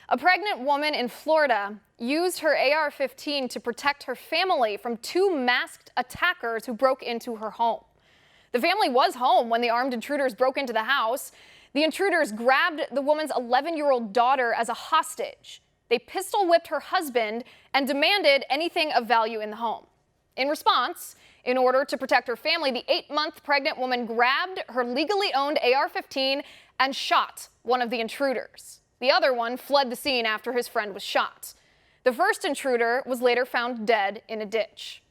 A pregnant woman in Florida used her AR-15 to protect her family from two masked attackers who broke into her home. The family was home when the armed intruders broke into the house. The intruders grabbed the woman's 11-year-old daughter as a hostage. They pistol whipped her husband and demanded anything of value in the home. In response, in order to protect her family, the 8-month pregnant woman grabbed her legally owned AR-15 and shot one of the intruders. The other one fled the scene after his friend was shot. The first intruder was later found dead in a ditch.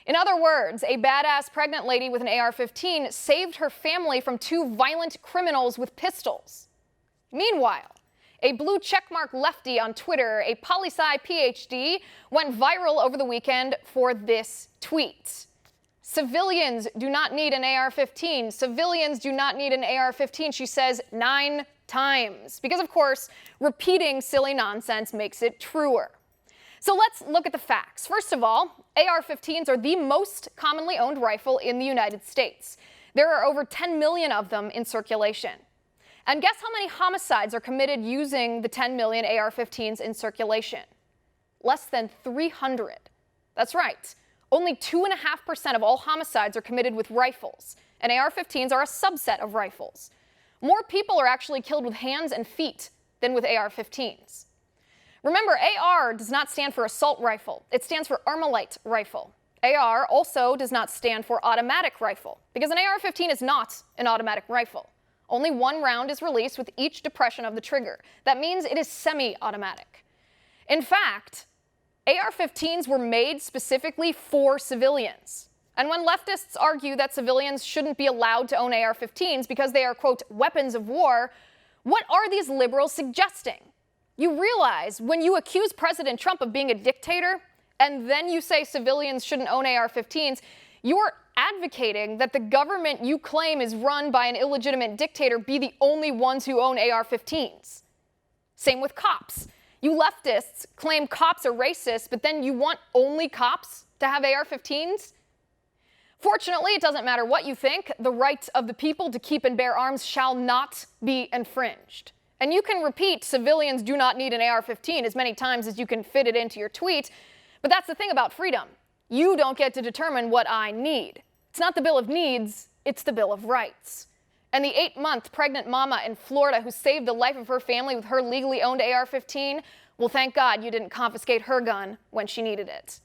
In other words, a badass pregnant lady with an AR-15 saved her family from two violent criminals with pistols. Meanwhile, a blue checkmark lefty on Twitter, a poli-sci PhD, went viral over the weekend for this tweet. Civilians do not need an AR-15. Civilians do not need an AR-15, she says 9 times. Because, of course, repeating silly nonsense makes it truer. So let's look at the facts. First of all, AR-15s are the most commonly owned rifle in the United States. There are over 10 million of them in circulation. And guess how many homicides are committed using the 10 million AR-15s in circulation? Less than 300. That's right. Only 2.5% of all homicides are committed with rifles, and AR-15s are a subset of rifles. More people are actually killed with hands and feet than with AR-15s. Remember, AR does not stand for assault rifle. It stands for Armalite rifle. AR also does not stand for automatic rifle, because an AR-15 is not an automatic rifle. Only one round is released with each depression of the trigger. That means it is semi-automatic. In fact, AR-15s were made specifically for civilians. And when leftists argue that civilians shouldn't be allowed to own AR-15s because they are, quote, weapons of war, what are these liberals suggesting? You realize when you accuse President Trump of being a dictator and then you say civilians shouldn't own AR-15s, you're advocating that the government you claim is run by an illegitimate dictator be the only ones who own AR-15s. Same with cops. You leftists claim cops are racist, but then you want only cops to have AR-15s? Fortunately, it doesn't matter what you think. The right of the people to keep and bear arms shall not be infringed. And you can repeat civilians do not need an AR-15 as many times as you can fit it into your tweet, but that's the thing about freedom. You don't get to determine what I need. It's not the Bill of Needs, it's the Bill of Rights. And the 8-month pregnant mama in Florida who saved the life of her family with her legally owned AR-15, well, thank God you didn't confiscate her gun when she needed it.